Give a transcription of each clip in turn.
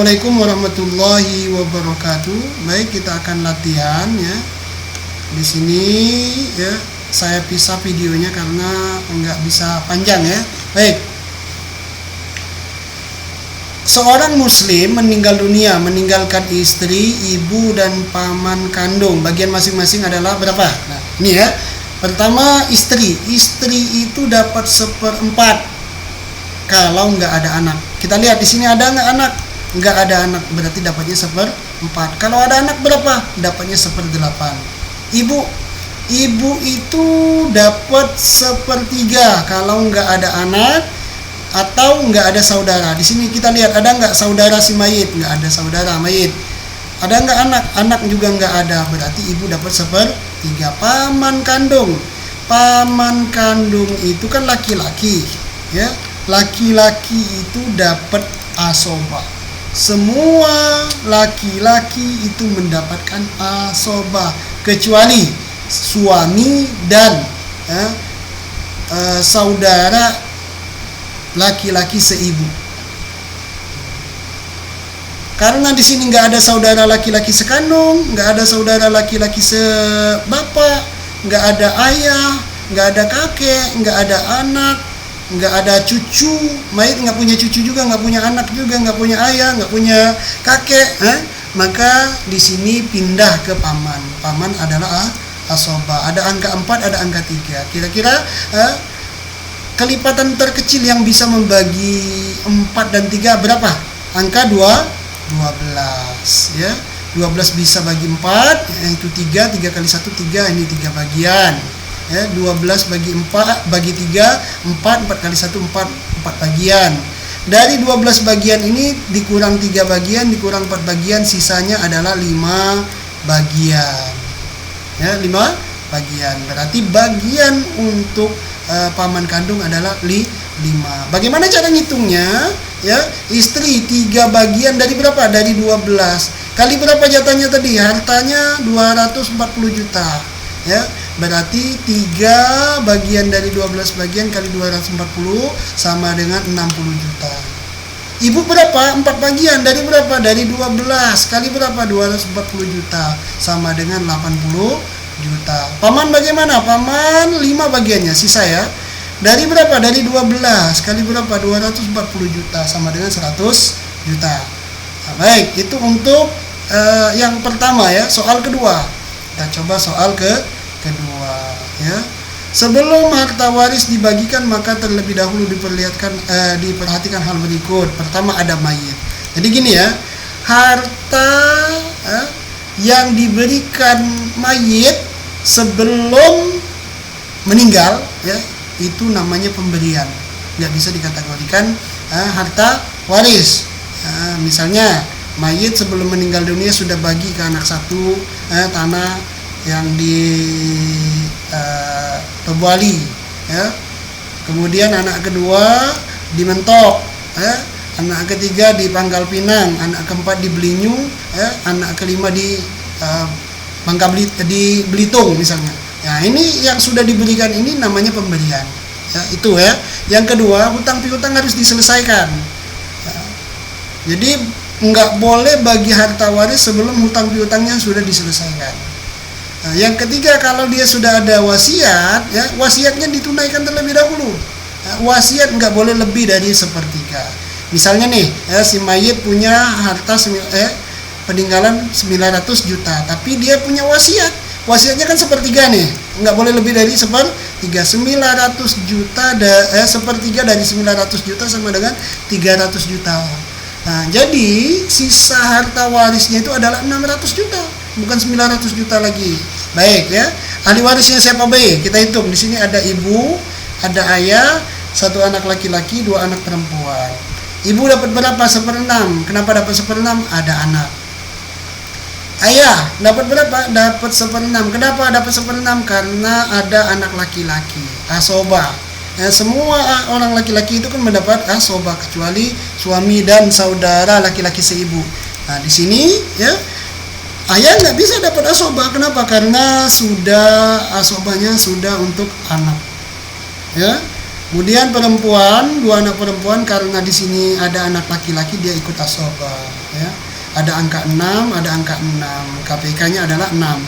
Assalamualaikum warahmatullahi wabarakatuh. Baik, kita akan latihan ya. Di sini ya, saya pisah videonya karena nggak bisa panjang ya. Baik. Seorang muslim meninggal dunia, meninggalkan istri, ibu, dan paman kandung. Bagian masing-masing adalah berapa? Nah, ini ya. Pertama, istri. Istri itu dapat 1/4 kalau nggak ada anak. Kita lihat di sini ada nggak anak? Nggak ada anak, berarti dapatnya 1/4. Kalau ada anak berapa? Dapatnya 1/8. Ibu itu dapat 1/3 kalau nggak ada anak atau nggak ada saudara. Di sini kita lihat ada nggak saudara si mayit? Nggak ada saudara mayit. Ada nggak anak? Anak juga nggak ada, berarti ibu dapat 1/3. Paman kandung. Paman kandung itu kan laki-laki, ya. Laki-laki itu dapat asoba. Semua laki-laki itu mendapatkan asoba kecuali suami dan saudara laki-laki seibu. Karena di sini nggak ada saudara laki-laki sekandung, nggak ada saudara laki-laki sebapak, nggak ada ayah, nggak ada kakek, nggak ada anak, nggak ada cucu. Mayit nggak punya cucu juga, nggak punya anak juga, nggak punya ayah, nggak punya kakek. Maka di sini pindah ke paman. Paman adalah asoba. Ada angka 4, ada angka 3. Kira-kira kelipatan terkecil yang bisa membagi 4 dan 3 berapa? Angka 12 ya. 12 bisa bagi 4, yaitu 3 kali 1 3, ini 3 bagian. Ya, 12 bagi 4 bagi 3 4 kali 1 4 bagian. Dari 12 bagian ini dikurang 3 bagian, dikurang 4 bagian, sisanya adalah 5 bagian. Ya, 5 bagian. Berarti bagian untuk paman kandung adalah 5. Bagaimana cara ngitungnya? Ya, istri 3 bagian dari berapa? Dari 12. Kali berapa jatahnya tadi? Hartanya 240 juta. Ya, berarti 3 bagian dari 12 bagian kali 240 sama dengan 60 juta. Ibu berapa? 4 bagian dari berapa? Dari 12 kali berapa? 240 juta sama dengan 80 juta. Paman bagaimana? Paman 5 bagiannya, sisa ya. Dari berapa? Dari 12 kali berapa? 240 juta sama dengan 100 juta. Nah, baik, itu untuk yang pertama ya. Soal kedua. Kita coba soal kedua ya. Sebelum harta waris dibagikan, maka terlebih dahulu diperhatikan hal berikut. Pertama, ada mayit. Jadi gini ya, harta yang diberikan mayit sebelum meninggal ya, itu namanya pemberian. Nggak bisa dikategorikan harta waris. Misalnya mayit sebelum meninggal dunia sudah bagi ke anak satu tanah yang di Tobuali ya. Kemudian anak kedua di Mentok ya. Anak ketiga di Pangkal Pinang, anak keempat di Belinyu ya. Anak kelima di di Belitung misalnya. Nah, ini yang sudah diberikan ini namanya pemberian ya, itu ya. Yang kedua, hutang piutang harus diselesaikan ya. Jadi nggak boleh bagi harta waris sebelum hutang piutangnya sudah diselesaikan. Nah, yang ketiga, kalau dia sudah ada wasiat ya, wasiatnya ditunaikan terlebih dahulu. Wasiat nggak boleh lebih dari 1/3. Misalnya nih ya, si mayit punya harta peninggalan 900 juta, tapi dia punya wasiat. Wasiatnya kan 1/3 nih, nggak boleh lebih dari 1/3. 900 juta 1/3 dari 900 juta sama dengan 300 juta. Nah, jadi sisa harta warisnya itu adalah 600 juta, bukan 900 juta lagi. Baik ya. Ahli warisnya siapa baik? Kita hitung. Di sini ada ibu, ada ayah, 1 anak laki-laki, 2 anak perempuan. Ibu dapat berapa? 1/6. Kenapa dapat 1/6? Ada anak. Ayah dapat berapa? Dapat 1/6. Kenapa dapat 1/6? Karena ada anak laki-laki, asoba. Semua orang laki-laki itu kan mendapat asoba kecuali suami dan saudara laki-laki seibu. Nah, di sini ya, ayah nggak bisa dapat asoba. Kenapa? Karena sudah asobanya sudah untuk anak. Ya. Kemudian perempuan, 2 anak perempuan, karena di sini ada anak laki-laki dia ikut asoba, ya. Ada angka 6, ada angka 6. KPK-nya adalah 6.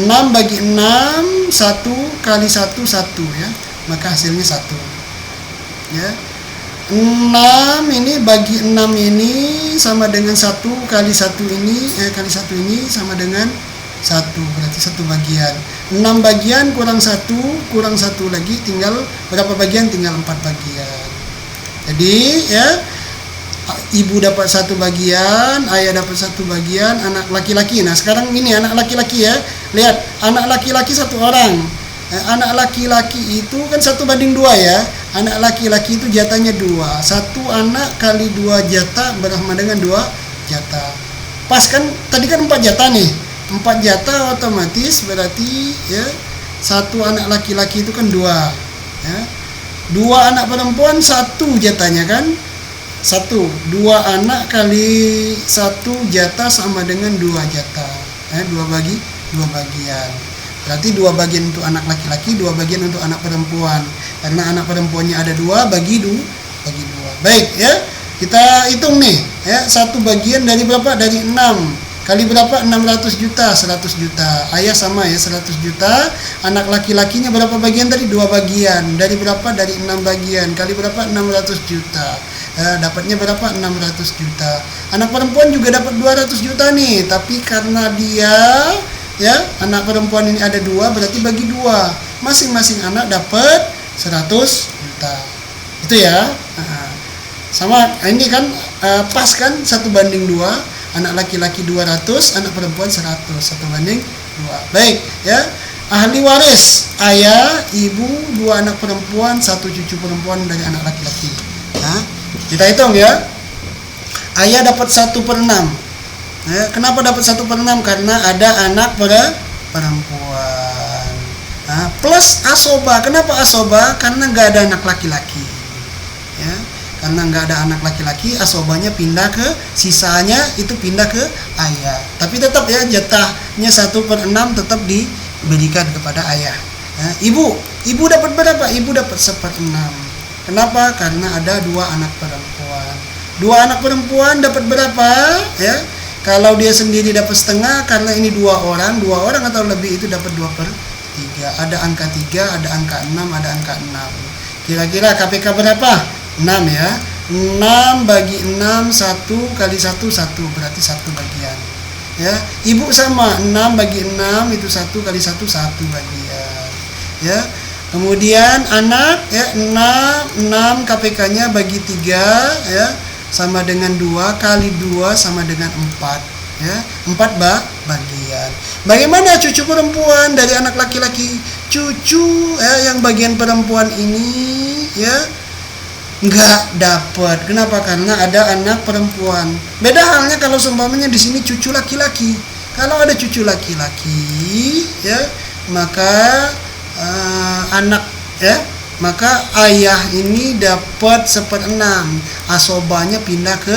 6 bagi 6, 1 kali 1, 1 ya. Maka hasilnya 1. Ya. 6 ini bagi 6 ini sama dengan 1 kali 1 ini kali 1 ini sama dengan 1, berarti 1 bagian. 6 bagian kurang 1 lagi, tinggal berapa bagian? Tinggal 4 bagian. Jadi ya, ibu dapat 1 bagian, ayah dapat 1 bagian, anak laki-laki. Nah sekarang ini anak laki-laki ya, lihat anak laki-laki 1 orang. Anak laki-laki itu kan 1:2 ya. Anak laki-laki itu jatahnya 2. 1 anak kali 2 jatah bersama dengan 2 jatah. Pas kan, tadi kan 4 jatah nih. 4 jatah otomatis berarti ya 1 anak laki-laki itu kan 2 ya. 2 anak perempuan 1 jatahnya kan 1. 2 anak kali 1 jatah sama dengan 2 jatah. 2 bagian. Berarti 2 bagian untuk anak laki-laki, 2 bagian untuk anak perempuan. Karena anak perempuannya ada 2, bagi 2. Baik ya. Kita hitung nih ya, 1 bagian dari berapa? Dari 6. Kali berapa? 600 juta, 100 juta. Ayah sama ya, 100 juta. Anak laki-lakinya berapa bagian tadi? 2 bagian. Dari berapa? Dari 6 bagian. Kali berapa? 600 juta. Dapatnya berapa? 600 juta. Anak perempuan juga dapat 200 juta nih. Tapi karena dia ya, anak perempuan ini ada 2, berarti bagi 2. Masing-masing anak dapat 100 juta. Itu ya. Sama ini kan pas kan 1:2. Anak laki-laki 200, anak perempuan 100, 1:2. Baik ya. Ahli waris, ayah, ibu, 2 anak perempuan, 1 cucu perempuan dari anak laki-laki. Nah, kita hitung ya. Ayah dapat 1/6. Ya, kenapa dapat 1/6? Karena ada anak perempuan. Nah, plus asoba. Kenapa asoba? Karena nggak ada anak laki-laki. Ya. Karena nggak ada anak laki-laki, asobanya pindah ke, sisanya itu pindah ke ayah. Tapi tetap ya, jatahnya 1/6 tetap diberikan kepada ayah. Nah, ibu dapat berapa? Ibu dapat 1/6. Kenapa? Karena ada 2 anak perempuan. 2 anak perempuan dapat berapa? Ya, kalau dia sendiri dapat setengah, karena ini 2 orang atau lebih itu dapat 2/3. Ada angka 3, ada angka 6, ada angka 6. Kira-kira KPK berapa? 6 ya. 6 bagi 6, 1 kali 1, 1. Berarti 1 bagian. Ya, ibu sama 6 bagi 6 itu 1 kali 1, 1 bagian. Ya. Kemudian anak ya, 6 KPK-nya bagi 3 ya, sama dengan 2 kali 2 sama dengan 4 ya. 4 bagian. Bagaimana cucu perempuan dari anak laki-laki? Cucu ya, yang bagian perempuan ini ya nggak dapat. Kenapa? Karena ada anak perempuan. Beda halnya kalau seumpamanya di sini cucu laki-laki. Kalau ada cucu laki-laki ya, maka anak ya, maka ayah ini dapat 1/6. Asobanya pindah ke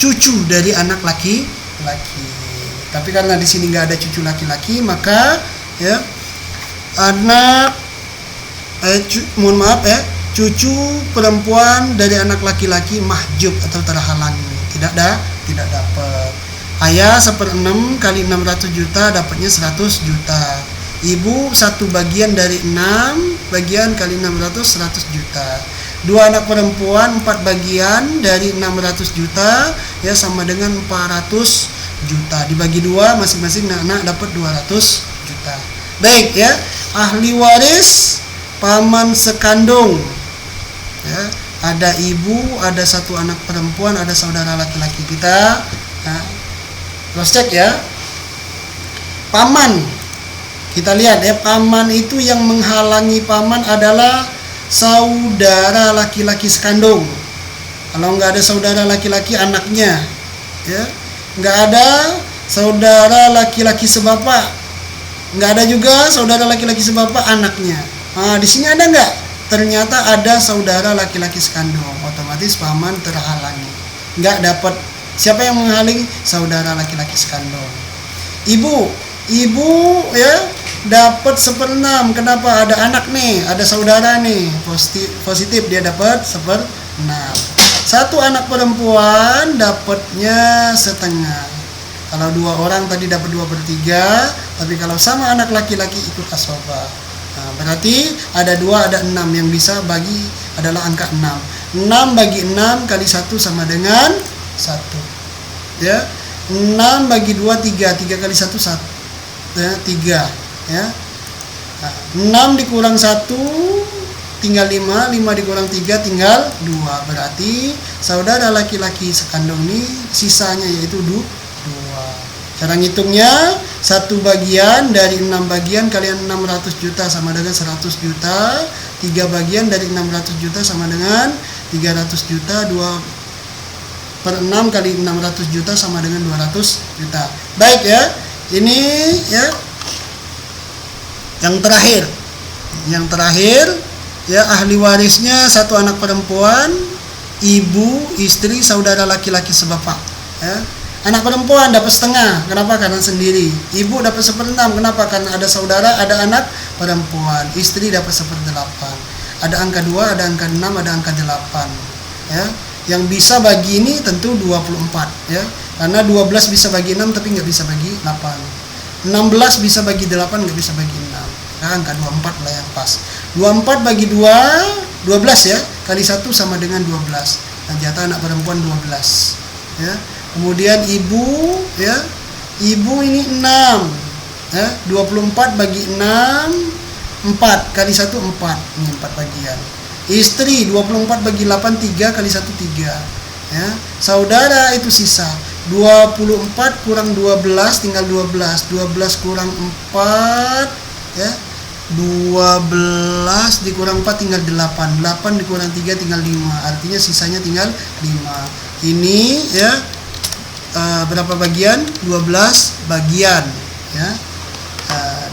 cucu dari anak laki-laki. Tapi karena di sini nggak ada cucu laki-laki, maka ya anak cucu perempuan dari anak laki-laki mahjub atau terhalangi, tidak dapat. Ayah 1/6 kali 600 juta dapatnya 100 juta. Ibu 1 bagian dari 6 bagian kali 600, 100 juta. 2 anak perempuan 4 bagian dari 600 juta ya, sama dengan 400 juta. Dibagi 2, masing-masing anak dapat 200 juta. Baik ya. Ahli waris paman sekandung. Ya, ada ibu, ada 1 anak perempuan, ada saudara laki-laki. Kita cross check ya. Paman, kita lihat ya, paman itu yang menghalangi paman adalah saudara laki-laki sekandung. Kalau nggak ada saudara laki-laki, anaknya ya. Nggak ada saudara laki-laki sebapak, nggak ada juga saudara laki-laki sebapak, anaknya. Nah, di sini ada nggak? Ternyata ada saudara laki-laki sekandung, otomatis paman terhalangi, nggak dapat. Siapa yang menghalangi? Saudara laki-laki sekandung. Ibu ya, dapat 1/6. Kenapa? Ada anak nih, ada saudara nih, positif dia dapat 1/6. Satu anak perempuan dapatnya setengah. Kalau 2 orang tadi dapat 2/3, tapi kalau sama anak laki-laki ikut asoba. Nah, berarti ada 2, ada 6 yang bisa bagi adalah angka 6. 6 bagi 6 kali 1 sama dengan 1. Ya. 6 bagi 2 3, 3 kali 1 1. Ya, 3, ya. Nah, 6 dikurang 1 tinggal 5, 5 dikurang 3 tinggal 2. Berarti saudara laki-laki sekandung ini sisanya yaitu 2. Cara ngitungnya, 1 bagian dari 6 bagian kalian 600 juta sama dengan 100 juta. 3 bagian dari 600 juta sama dengan 300 juta. 2/6 kali 600 juta sama dengan 200 juta. Baik ya, ini ya yang terakhir. Yang terakhir ya, ahli warisnya 1 anak perempuan, ibu, istri, saudara laki-laki sebapak. Ya. Anak perempuan dapat setengah. Kenapa? Karena sendiri. Ibu dapat 1/6. Kenapa? Karena ada saudara, ada anak perempuan. Istri dapat 1/8. Ada angka 2, ada angka 6, ada angka 8. Ya. Yang bisa bagi ini tentu 24. Ya. Karena 12 bisa bagi 6 tapi nggak bisa bagi 8. 16 bisa bagi 8, nggak bisa bagi 6. Nah, angka 24 lah yang pas. 24 bagi 2, 12 ya. Kali 1 sama dengan 12. Nah, jatah anak perempuan 12. Ya. Kemudian ibu ya. Ibu ini 6. Ya, 24 bagi 6 4 kali 1 4. Ini 4 bagian. Istri 24 bagi 8 3 kali 1 3. Ya. Saudara itu sisa 24 kurang 12 tinggal 12. 12 kurang 4 ya. 12 dikurang 4 tinggal 8. 8 dikurang 3 tinggal 5. Artinya sisanya tinggal 5. Ini ya berapa bagian? 12 bagian ya.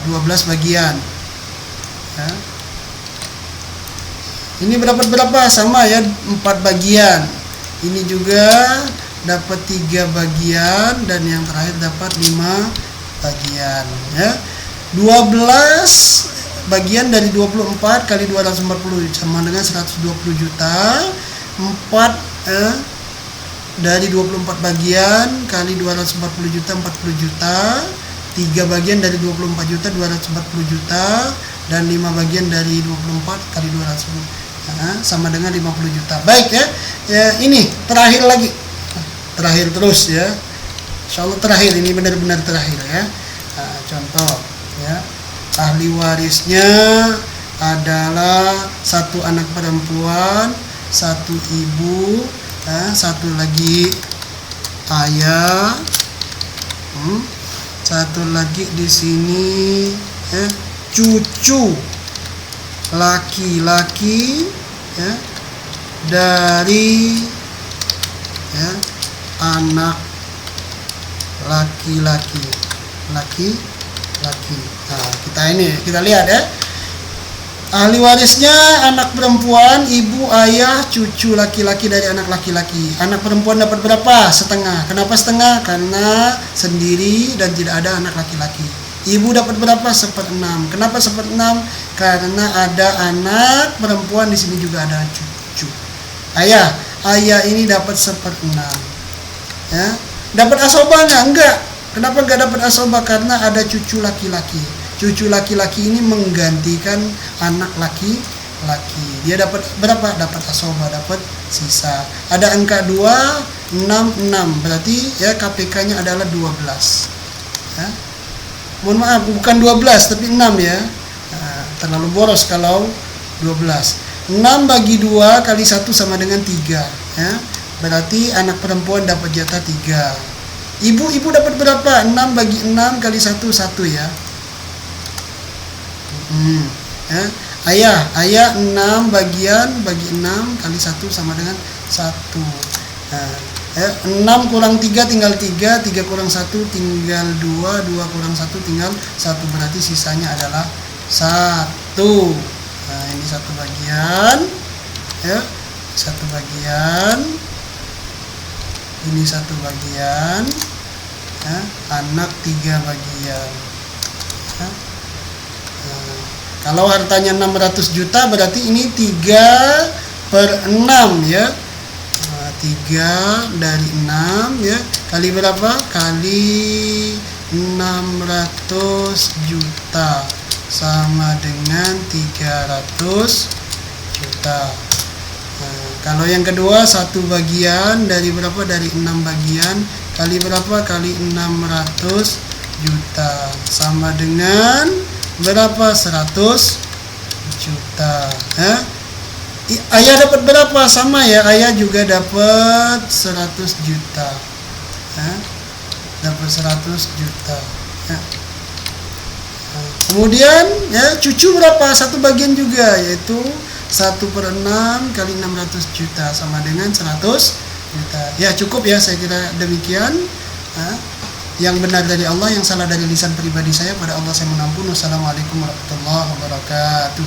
12 bagian ya. Ini berapa sama ya, 4 bagian. Ini juga dapat 3 bagian dan yang terakhir dapat 5 bagian ya. 12 bagian dari 24 kali 240 sama dengan 120 juta. 4 dari 24 bagian kali 240 juta 40 juta. 3 bagian dari 24 juta 240 juta dan 5 bagian dari 24 kali 240 sama dengan 50 juta. Baik ya. Ya, ini terakhir lagi. Terakhir terus ya. Insyaallah terakhir, ini benar-benar terakhir ya. Nah, contoh ya. Ahli warisnya adalah 1 anak perempuan, 1 ibu, 1 lagi ayah, 1 lagi di sini ya, cucu laki-laki ya, dari ya, anak laki-laki. Nah, kita lihat ya. Ahli warisnya anak perempuan, ibu, ayah, cucu laki-laki dari anak laki-laki. Anak perempuan dapat berapa? Setengah. Kenapa setengah? Karena sendiri dan tidak ada anak laki-laki. Ibu dapat berapa? 1/6. Kenapa 1/6? Karena ada anak perempuan, di sini juga ada cucu. Ayah ini dapat 1/6. Ya. Dapat asoba enggak? Kenapa enggak dapat asoba? Karena ada cucu laki-laki. Cucu laki-laki ini menggantikan anak laki-laki. Dia dapat berapa? Dapat asoba, dapat sisa. Ada angka 2, 6. Berarti ya KPK-nya adalah 12. Ya. Mohon maaf, bukan 12 tapi 6 ya. Nah, terlalu boros kalau 12. 6 bagi 2 kali 1 sama dengan 3 ya. Berarti anak perempuan dapat jatah 3. Ibu dapat berapa? 6 bagi 6 kali 1 1 ya. Ya. Ayah 6 bagian bagi 6 kali 1 sama dengan 1. Nah, ya, 6 kurang 3 tinggal 3, 3 kurang 1 tinggal 2, 2 kurang 1 tinggal 1, berarti sisanya adalah 1. Nah, ini 1 bagian ya, 1 bagian. Ini 1 bagian ya, anak 3 bagian ya. Kalau hartanya 600 juta berarti ini 3/6 ya. 3 dari 6 ya. Kali berapa? Kali 600 juta sama dengan 300 juta. Kalau yang kedua 1 bagian dari berapa? Dari 6 bagian kali berapa? Kali 600 juta sama dengan berapa? 100 juta. Ayah dapat berapa? Sama ya, ayah juga dapat 100 juta. Dapat 100 juta. Kemudian ya cucu berapa? 1 bagian juga, yaitu 1/6 kali 600 juta sama dengan 100 juta. Ya cukup ya, saya kira demikian. Yang benar dari Allah, yang salah dari lisan pribadi saya, pada Allah saya mengampun. Wassalamualaikum warahmatullahi wabarakatuh.